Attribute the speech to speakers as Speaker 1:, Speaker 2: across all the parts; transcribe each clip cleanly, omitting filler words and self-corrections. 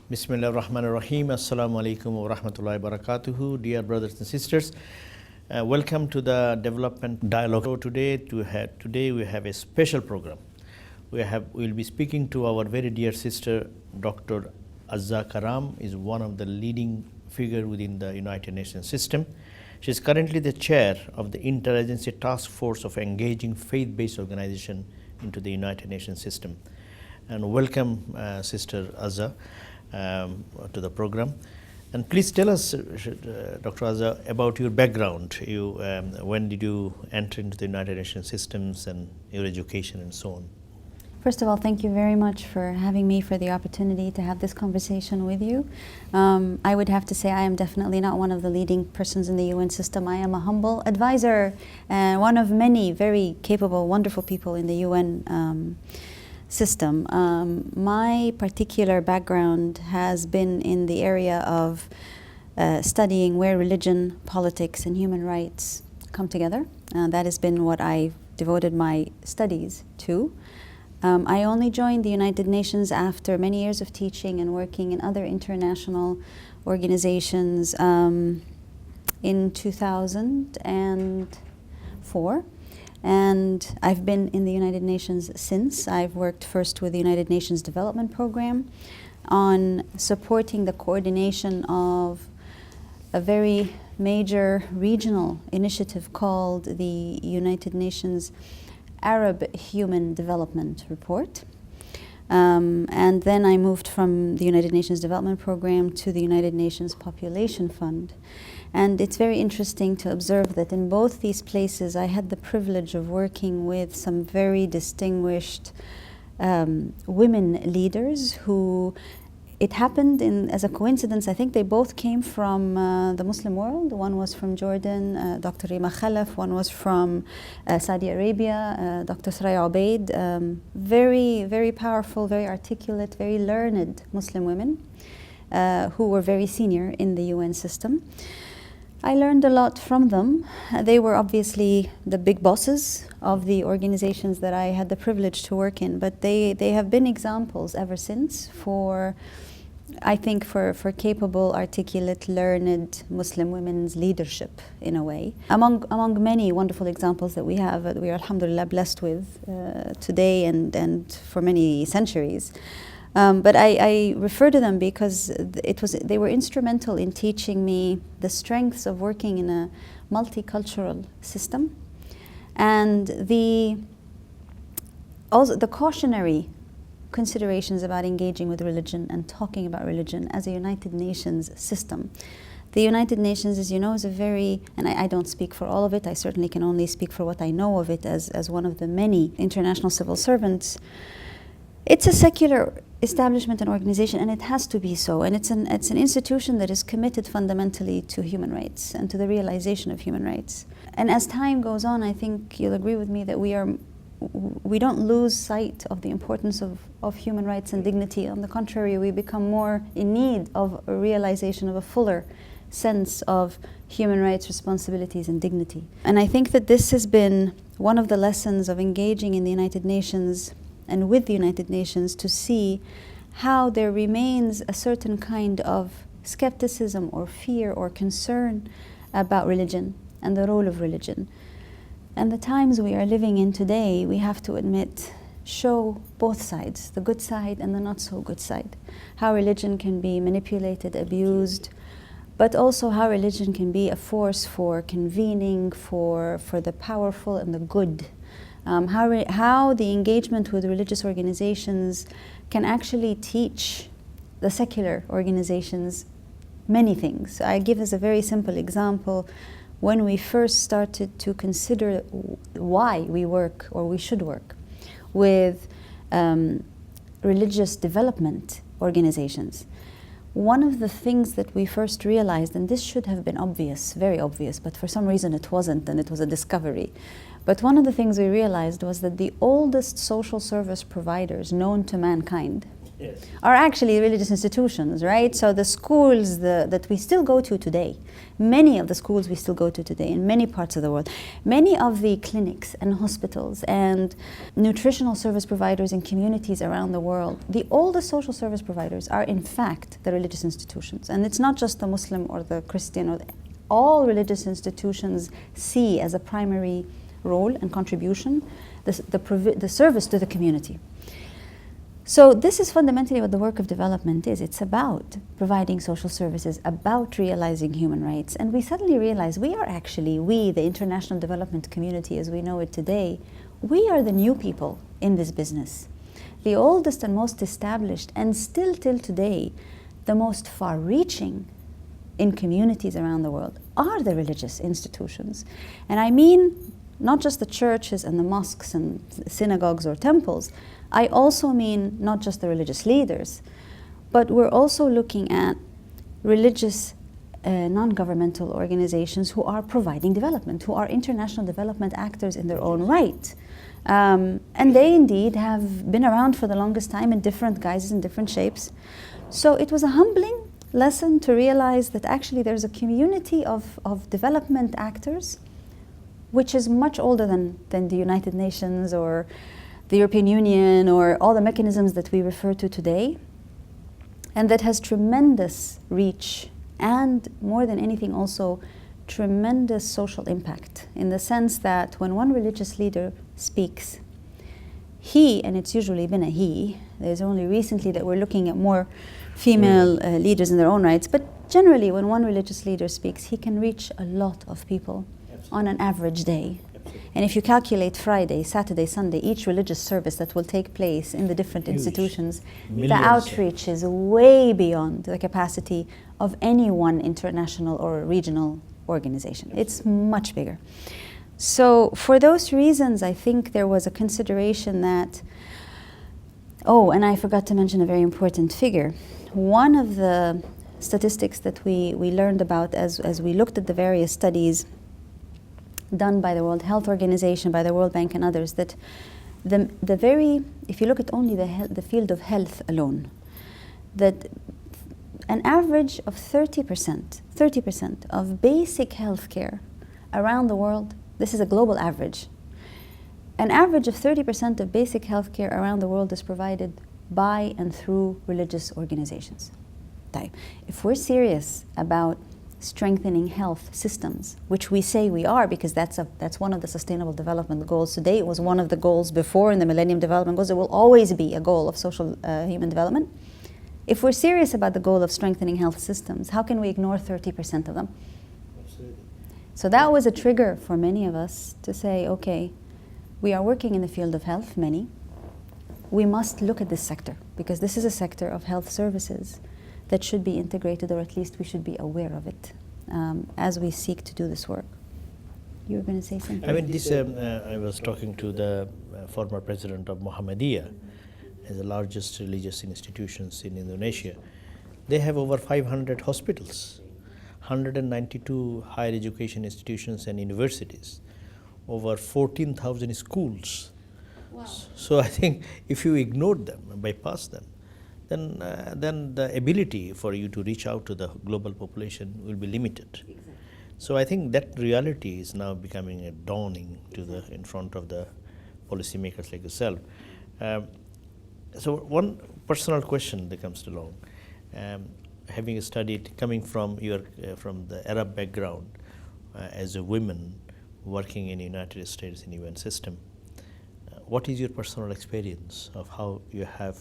Speaker 1: Bismillah ar-Rahman ar-Rahim. Assalamu alaikum wa rahmatullahi wa barakatuhu. Dear brothers and sisters, welcome to the Development Dialogue. So today we have a special program. We'll be speaking to our very dear sister, Dr. Azza Karam, is one of the leading figure within the United Nations system. She is currently the chair of the Interagency Task Force of engaging faith-based organization into the United Nations system. And welcome, Sister Azza, to the program. And please tell us, Dr. Azza, about your background. When did you enter into the United Nations systems and your education and so on?
Speaker 2: First of all, thank you very much for having me, for the opportunity to have this conversation with you. I would have to say I am definitely not one of the leading persons in the UN system. I am a humble advisor, one of many very capable, wonderful people in the UN system. My particular background has been in the area of studying where religion, politics, and human rights come together. That has been what I've devoted my studies to. I only joined the United Nations after many years of teaching and working in other international organizations in 2004. And I've been in the United Nations since. I've worked first with the United Nations Development Program on supporting the coordination of a very major regional initiative called the United Nations Arab Human Development Report. And then I moved from the United Nations Development Program to the United Nations Population Fund. And it's very interesting to observe that in both these places I had the privilege of working with some very distinguished women leaders who, it happened as a coincidence, I think they both came from the Muslim world. One was from Jordan, Dr. Rima Khalaf. One was from Saudi Arabia, Dr. Saraya Obaid. Very, very powerful, very articulate, very learned Muslim women who were very senior in the UN system. I learned a lot from them. They were obviously the big bosses of the organizations that I had the privilege to work in, but they have been examples ever since for, I think, for capable, articulate, learned Muslim women's leadership in a way. Among many wonderful examples that we have, that we are alhamdulillah blessed with today and for many centuries. But I refer to them because they were instrumental in teaching me the strengths of working in a multicultural system, and also the cautionary considerations about engaging with religion and talking about religion as a United Nations system. The United Nations, as you know, is a very, and I don't speak for all of it, I certainly can only speak for what I know of it as one of the many international civil servants. It's a secular establishment and organization, and it has to be so. And it's an institution that is committed fundamentally to human rights and to the realization of human rights. And as time goes on, I think you'll agree with me that we don't lose sight of the importance of human rights and dignity. On the contrary, we become more in need of a realization of a fuller sense of human rights, responsibilities, and dignity. And I think that this has been one of the lessons of engaging in the United Nations and with the United Nations, to see how there remains a certain kind of skepticism or fear or concern about religion and the role of religion. And the times we are living in today, we have to admit, show both sides, the good side and the not so good side. How religion can be manipulated, abused, but also how religion can be a force for convening, for the powerful and the good. How the engagement with religious organizations can actually teach the secular organizations many things. I give as a very simple example, when we first started to consider why we work or we should work with religious development organizations. One of the things that we first realized, and this should have been obvious, very obvious, but for some reason it wasn't, and it was a discovery. But one of the things we realized was that the oldest social service providers known to mankind
Speaker 1: Yes.
Speaker 2: are actually religious institutions, right? So the schools that we still go to today, many of the schools we still go to today in many parts of the world, many of the clinics and hospitals and nutritional service providers in communities around the world, the oldest social service providers are in fact the religious institutions. And it's not just the Muslim or the Christian, or all religious institutions see as a primary role and contribution the service to the community. So this is fundamentally what the work of development is. It's about providing social services, about realizing human rights. And we suddenly realize we, the international development community as we know it today, we are the new people in this business. The oldest and most established, and still till today, the most far-reaching in communities around the world are the religious institutions. And I mean not just the churches and the mosques and synagogues or temples. I also mean not just the religious leaders, but we're also looking at religious non-governmental organizations who are providing development, who are international development actors in their own right. And they indeed have been around for the longest time in different guises and different shapes. So it was a humbling lesson to realize that actually there's a community of development actors which is much older than the United Nations or the European Union or all the mechanisms that we refer to today, and that has tremendous reach and, more than anything, also tremendous social impact, in the sense that when one religious leader speaks, he, and it's usually been a he, there's only recently that we're looking at more female leaders in their own rights, but generally when one religious leader speaks, he can reach a lot of people on an average day. And if you calculate Friday, Saturday, Sunday, each religious service that will take place in the different institutions, the outreach is way beyond the capacity of any one international or regional organization. It's much bigger. So for those reasons, I think there was a consideration that, oh, and I forgot to mention a very important figure. One of the statistics that we learned about as we looked at the various studies done by the World Health Organization, by the World Bank and others, that if you look at only the field of health alone, that an average of 30% of basic health care around the world, this is a global average, an average of 30% of basic health care around the world is provided by and through religious organizations. If we're serious about strengthening health systems, which we say we are because that's one of the Sustainable Development Goals today. It was one of the goals before in the Millennium Development Goals. It will always be a goal of social human development. If we're serious about the goal of strengthening health systems, how can we ignore 30% of them?
Speaker 1: Absolutely.
Speaker 2: So that was a trigger for many of us to say, okay, we are working in the field of health, many. We must look at this sector because this is a sector of health services that should be integrated, or at least we should be aware of it as we seek to do this work. You were going to say something?
Speaker 1: I mean, I was talking to the former president of Muhammadiyah, the largest religious institutions in Indonesia. They have over 500 hospitals, 192 higher education institutions and universities, over 14,000 schools. Wow. So I think if you ignore them, bypass them, then the ability for you to reach out to the global population will be limited. Exactly. So I think that reality is now becoming a dawning in front of the policymakers like yourself. So one personal question that comes along, having studied, coming from from the Arab background as a woman working in the United States in the UN system, what is your personal experience of how you have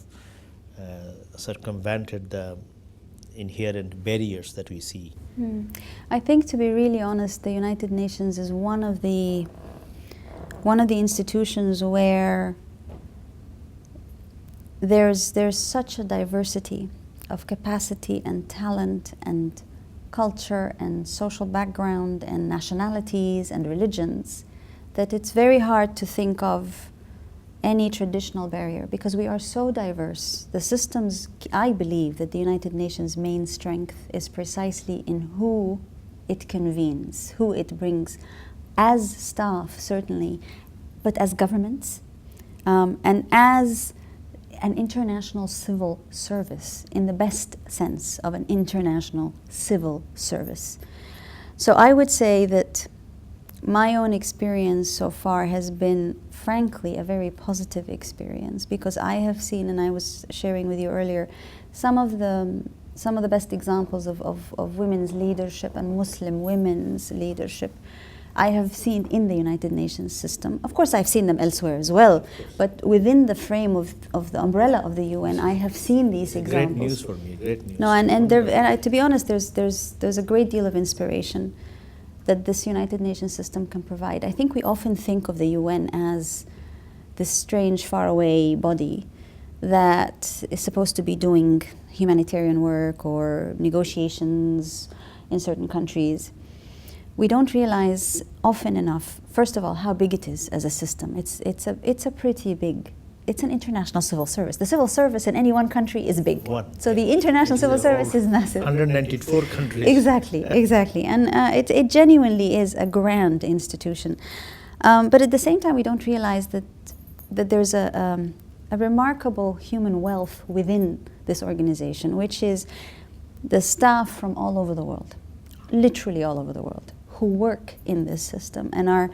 Speaker 1: circumvented the inherent barriers that we see?
Speaker 2: I think, to be really honest, the United Nations is one of the institutions where there's such a diversity of capacity and talent and culture and social background and nationalities and religions that it's very hard to think of any traditional barrier because we are so diverse. The systems, I believe that the United Nations' main strength is precisely in who it convenes, who it brings as staff, certainly, but as governments, and as an international civil service, in the best sense of an international civil service. So I would say that my own experience so far has been, frankly, a very positive experience, because I have seen, and I was sharing with you earlier, some of the best examples of women's leadership and Muslim women's leadership I have seen in the United Nations system. Of course, I've seen them elsewhere as well, but within the frame of the umbrella of the UN, I have seen these examples.
Speaker 1: Great news for me, great news.
Speaker 2: No, and to be honest, there's a great deal of inspiration that this United Nations system can provide. I think we often think of the UN as this strange, faraway body that is supposed to be doing humanitarian work or negotiations in certain countries. We don't realize often enough, first of all, how big it is as a system. It's a pretty big, it's an international civil service. The civil service in any one country is big. So the international civil service is massive.
Speaker 1: 194 countries.
Speaker 2: Exactly, exactly. And it genuinely is a grand institution. But at the same time, we don't realize that there's a remarkable human wealth within this organization, which is the staff from all over the world, literally all over the world, who work in this system and are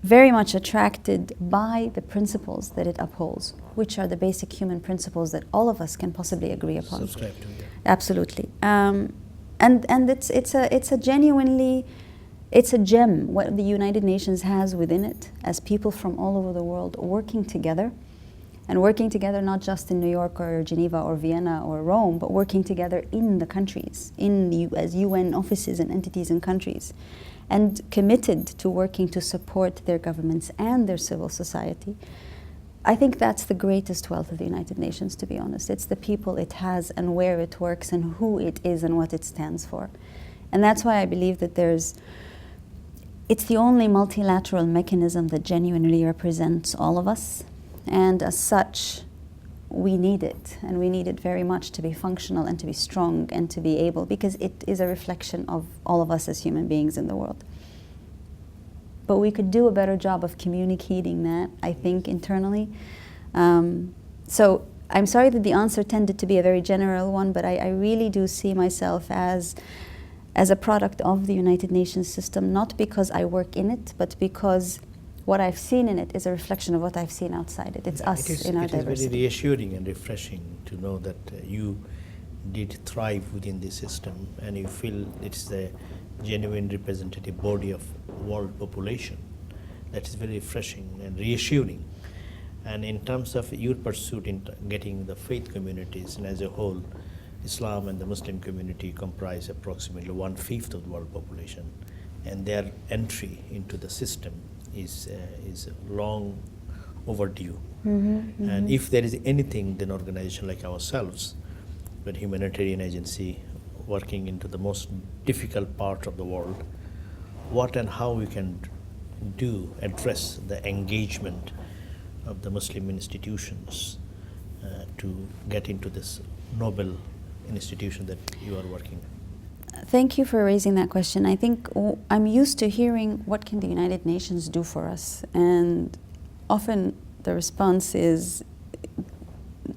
Speaker 2: very much attracted by the principles that it upholds, which are the basic human principles that all of us can possibly agree upon.
Speaker 1: Subscribe to, yeah.
Speaker 2: Absolutely. And it's a genuinely, it's a gem what the United Nations has within it, as people from all over the world working together, and working together not just in New York or Geneva or Vienna or Rome, but working together in the countries, as UN offices and entities and countries, and committed to working to support their governments and their civil society. I think that's the greatest wealth of the United Nations, to be honest. It's the people it has and where it works and who it is and what it stands for. And that's why I believe that it's the only multilateral mechanism that genuinely represents all of us. And as such, we need it, and we need it very much to be functional and to be strong and to be able, because it is a reflection of all of us as human beings in the world. But we could do a better job of communicating that, I think, internally. So I'm sorry that the answer tended to be a very general one, but I really do see myself as a product of the United Nations system, not because I work in it, but because what I've seen in it is a reflection of what I've seen outside it. It's us in our diversity.
Speaker 1: It is very reassuring and refreshing to know that you did thrive within this system, and you feel it's the genuine representative body of world population. That is very refreshing and reassuring. And in terms of your pursuit in getting the faith communities, and as a whole, Islam and the Muslim community comprise approximately 1/5 of the world population, and their entry into the system is long overdue. And if there is anything, then organization like ourselves, a humanitarian agency working into the most difficult part of the world, what and how we can address the engagement of the Muslim institutions to get into this noble institution that you are working in.
Speaker 2: Thank you for raising that question. I think I'm used to hearing, what can the United Nations do for us? And often the response is,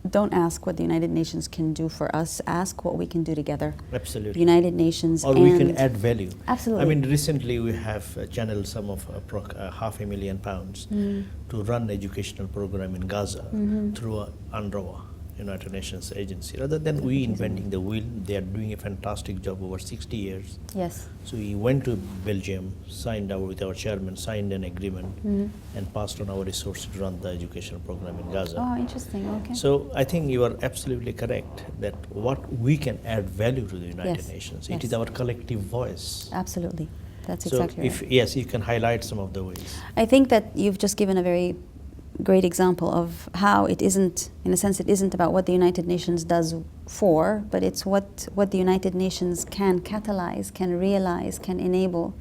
Speaker 2: don't ask what the United Nations can do for us, ask what we can do together.
Speaker 1: Absolutely.
Speaker 2: The United Nations
Speaker 1: or we can add value.
Speaker 2: Absolutely.
Speaker 1: I mean, recently we have channeled some of £500,000 to run educational program in Gaza through UNRWA, United Nations agency. Rather than we inventing the wheel, they are doing a fantastic job over 60 years.
Speaker 2: Yes.
Speaker 1: So we went to Belgium, signed out with our chairman, signed an agreement, and passed on our resources to run the educational program in Gaza.
Speaker 2: Oh, interesting. Okay.
Speaker 1: So I think you are absolutely correct that what we can add value to the United Nations. It is our collective voice.
Speaker 2: Absolutely. That's
Speaker 1: So
Speaker 2: exactly
Speaker 1: if
Speaker 2: right.
Speaker 1: yes, you can highlight some of the ways.
Speaker 2: I think that you've just given a very great example of how it isn't, in a sense, it isn't about what the United Nations does for, but it's what the United Nations can catalyze, can realize, can enable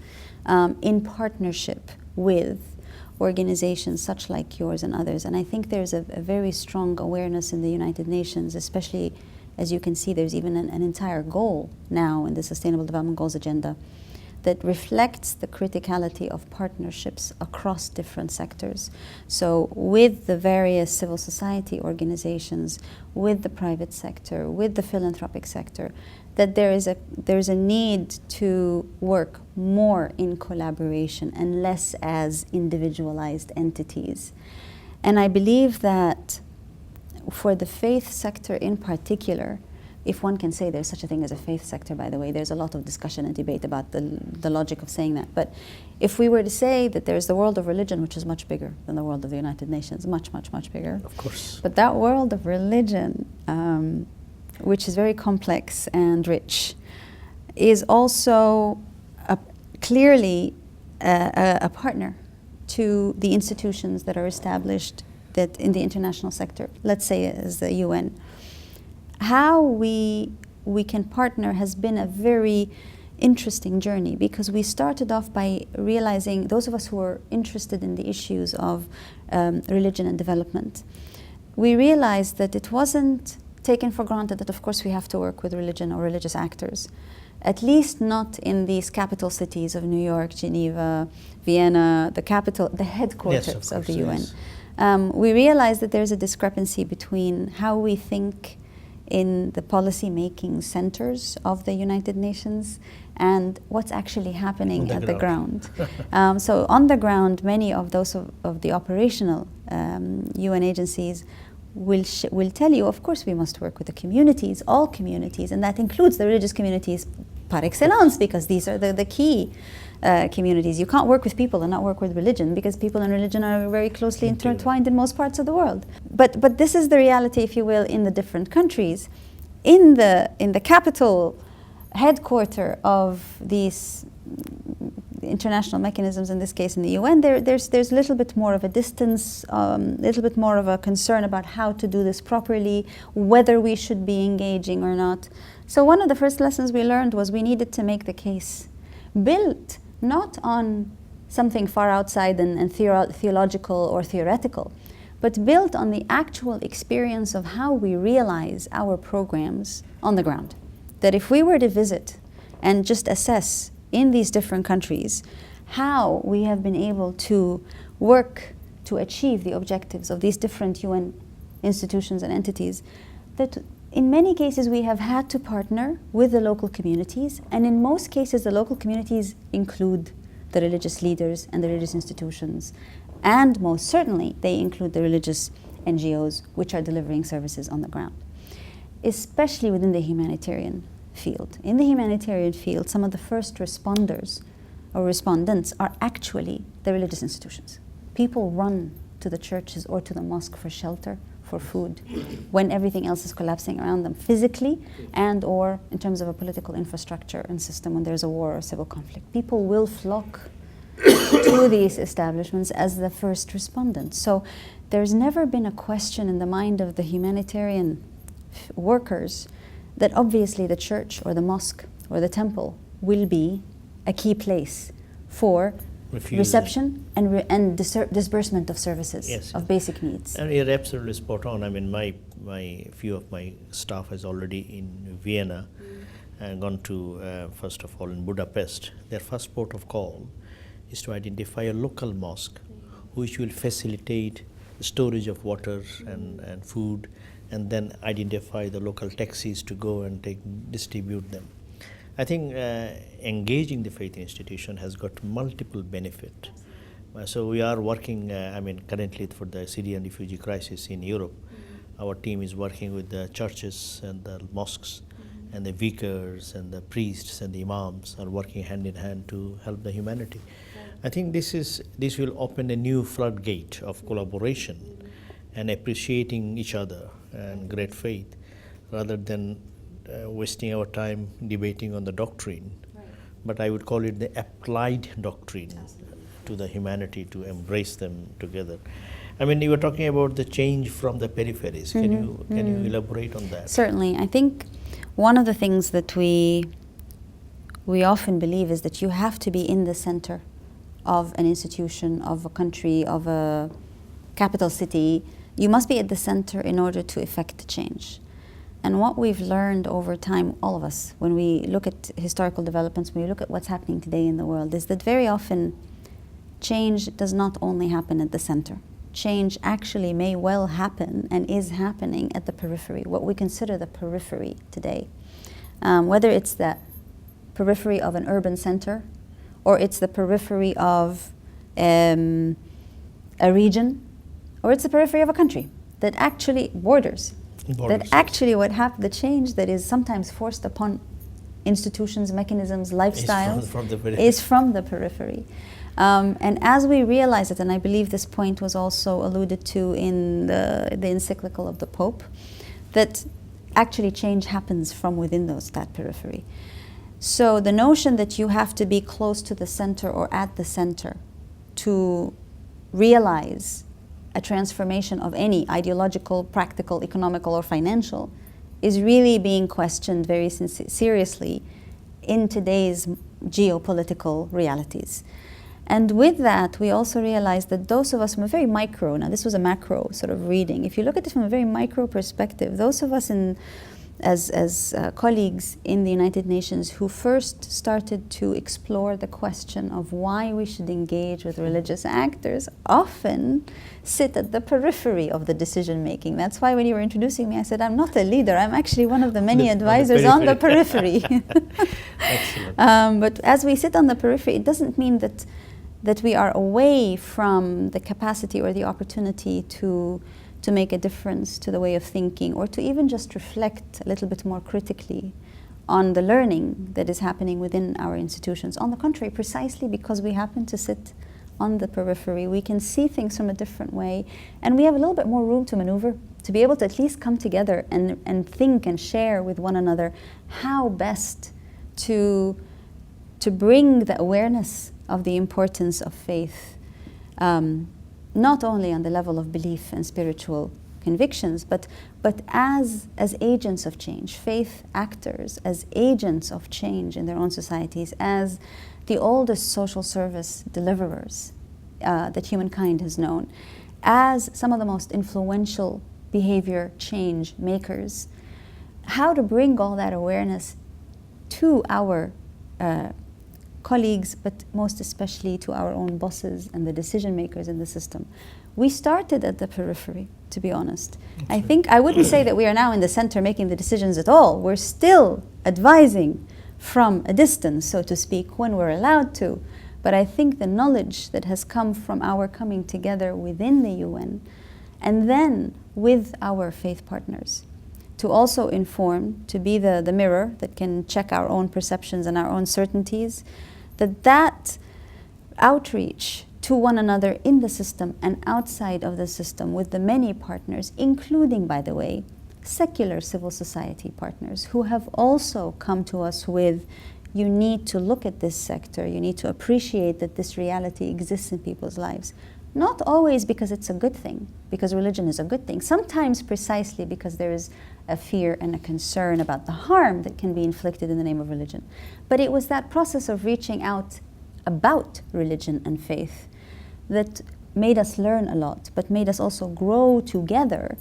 Speaker 2: in partnership with organizations such like yours and others. And I think there's a very strong awareness in the United Nations, especially as you can see, there's even an entire goal now in the Sustainable Development Goals agenda that reflects the criticality of partnerships across different sectors. So with the various civil society organizations, with the private sector, with the philanthropic sector, that there is a need to work more in collaboration and less as individualized entities. And I believe that for the faith sector in particular, if one can say there's such a thing as a faith sector, by the way, there's a lot of discussion and debate about the logic of saying that. But if we were to say that there's the world of religion, which is much bigger than the world of the United Nations, much, much, much bigger.
Speaker 1: Of course.
Speaker 2: But that world of religion, which is very complex and rich, is also clearly a partner to the institutions that are established that in the international sector, let's say as the UN. How we can partner has been a very interesting journey, because we started off by realizing, those of us who are interested in the issues of religion and development, we realized that it wasn't taken for granted that of course we have to work with religion or religious actors, at least not in these capital cities of New York, Geneva, Vienna, the headquarters of the UN. Yes. We realized that there's a discrepancy between how we think in the policy-making centers of the United Nations and what's actually happening at the ground. So on the ground, many of those of the operational UN agencies will tell you, of course we must work with the communities, all communities, and that includes the religious communities par excellence, because these are the key communities. You can't work with people and not work with religion, because people and religion are very closely intertwined in most parts of the world. But this is the reality, if you will, in the different countries. In the capital headquarter of these international mechanisms, in this case in the UN, there's a little bit more of a distance, a little bit more of a concern about how to do this properly, whether we should be engaging or not. So one of the first lessons we learned was we needed to make the case built not on something far outside and theological or theoretical, but built on the actual experience of how we realize our programs on the ground. That if we were to visit and just assess in these different countries how we have been able to work to achieve the objectives of these different UN institutions and entities, that in many cases we have had to partner with the local communities, and in most cases the local communities include the religious leaders and the religious institutions, and most certainly they include the religious NGOs which are delivering services on the ground, especially within the humanitarian field. In the humanitarian field, some of the first responders or respondents are actually the religious institutions. People run to the churches or to the mosque for shelter, for food, when everything else is collapsing around them physically and or in terms of a political infrastructure and system when there's a war or civil conflict. People will flock to these establishments as the first respondents. So there's never been a question in the mind of the humanitarian workers that obviously the church or the mosque or the temple will be a key place for reception and disbursement of services, yes, of basic needs.
Speaker 1: And you're absolutely spot on. I mean, my few of my staff is already in Vienna and gone to, first of all, in Budapest. Their first port of call is to identify a local mosque which will facilitate the storage of water and food, and then identify the local taxis to go and distribute them. I think engaging the faith institution has got multiple benefit. So we are working, currently for the Syrian refugee crisis in Europe. Our team is working with the churches and the mosques, and the vicars and the priests and the imams are working hand in hand to help the humanity. I think this will open a new floodgate of collaboration and appreciating each other and great faith, rather than wasting our time debating on the doctrine. Right. But I would call it the applied doctrine to the humanity, to embrace them together. I mean, you were talking about the change from the peripheries. Can you elaborate on that?
Speaker 2: Certainly. I think one of the things that we often believe is that you have to be in the center of an institution, of a country, of a capital city. You must be at the center in order to effect change. And what we've learned over time, all of us, when we look at historical developments, when we look at what's happening today in the world, is that very often change does not only happen at the center. Change actually may well happen and is happening at the periphery, what we consider the periphery today. Whether it's the periphery of an urban center, or it's the periphery of a region, or it's the periphery of a country that actually borders. That actually the change that is sometimes forced upon institutions, mechanisms, lifestyles is from the periphery. And as we realize it, and I believe this point was also alluded to in the encyclical of the Pope, that actually change happens from within that periphery. So the notion that you have to be close to the center or at the center to realize a transformation of any ideological, practical, economical, or financial is really being questioned very seriously in today's geopolitical realities. And with that, we also realize that those of us from a very micro, now this was a macro sort of reading, if you look at it from a very micro perspective, those of us as colleagues in the United Nations who first started to explore the question of why we should engage with religious actors often sit at the periphery of the decision making. That's why when you were introducing me, I said, I'm not a leader, I'm actually one of the many advisors on the periphery.
Speaker 1: Excellent.
Speaker 2: But as we sit on the periphery, it doesn't mean that we are away from the capacity or the opportunity to make a difference to the way of thinking, or to even just reflect a little bit more critically on the learning that is happening within our institutions. On the contrary, precisely because we happen to sit on the periphery, we can see things from a different way, and we have a little bit more room to maneuver, to be able to at least come together and think and share with one another how best to bring the awareness of the importance of faith, not only on the level of belief and spiritual convictions, but as agents of change, faith actors as agents of change in their own societies, as the oldest social service deliverers that humankind has known, as some of the most influential behavior change makers. How to bring all that awareness to our colleagues, but most especially to our own bosses and the decision makers in the system. We started at the periphery, to be honest. I think I wouldn't say that we are now in the center making the decisions at all. We're still advising from a distance, so to speak, when we're allowed to. But I think the knowledge that has come from our coming together within the UN, and then with our faith partners, to also inform, to be the mirror that can check our own perceptions and our own certainties, that outreach to one another in the system and outside of the system with the many partners, including, by the way, secular civil society partners who have also come to us with, you need to look at this sector, you need to appreciate that this reality exists in people's lives. Not always because it's a good thing, because religion is a good thing. Sometimes precisely because there is a fear and a concern about the harm that can be inflicted in the name of religion. But it was that process of reaching out about religion and faith that made us learn a lot, but made us also grow together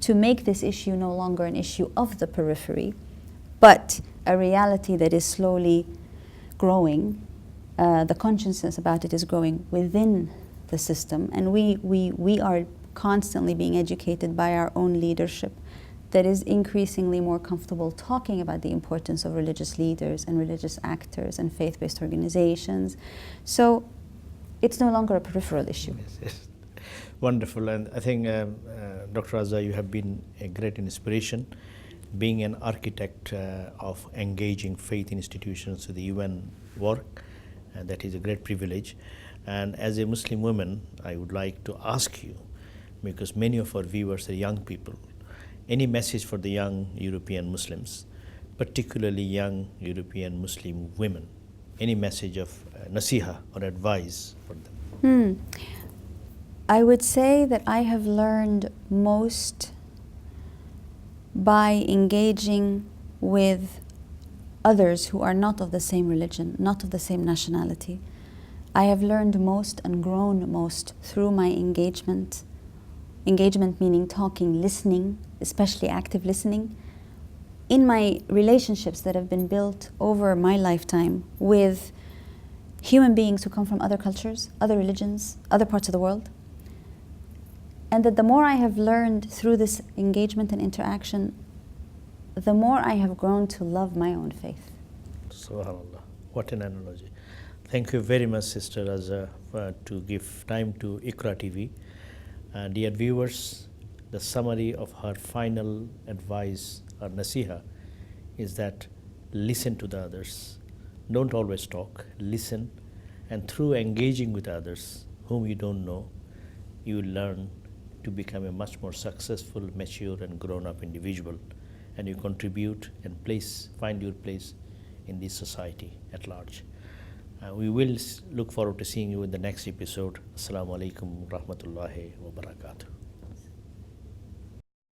Speaker 2: to make this issue no longer an issue of the periphery, but a reality that is slowly growing. The consciousness about it is growing within the system, and we are constantly being educated by our own leadership that is increasingly more comfortable talking about the importance of religious leaders and religious actors and faith-based organizations. So it's no longer a peripheral issue.
Speaker 1: Yes, yes. Wonderful. And I think, Dr. Azza, you have been a great inspiration, being an architect of engaging faith institutions with the UN work, and that is a great privilege. And as a Muslim woman, I would like to ask you, because many of our viewers are young people, any message for the young European Muslims, particularly young European Muslim women? Any message of nasiha or advice for them?
Speaker 2: I would say that I have learned most by engaging with others who are not of the same religion, not of the same nationality. I have learned most and grown most through my engagement. Engagement meaning talking, listening, especially active listening, in my relationships that have been built over my lifetime with human beings who come from other cultures, other religions, other parts of the world. And that the more I have learned through this engagement and interaction, the more I have grown to love my own faith.
Speaker 1: SubhanAllah. What an analogy. Thank you very much, Sister Azza, to give time to Iqra TV. Dear viewers, the summary of her final advice or nasiha is that listen to the others. Don't always talk, listen. And through engaging with others whom you don't know, you will learn to become a much more successful, mature and grown-up individual. And you contribute and find your place in this society at large. We will look forward to seeing you in the next episode. Assalamu alaikum wa rahmatullahi wa barakatuh.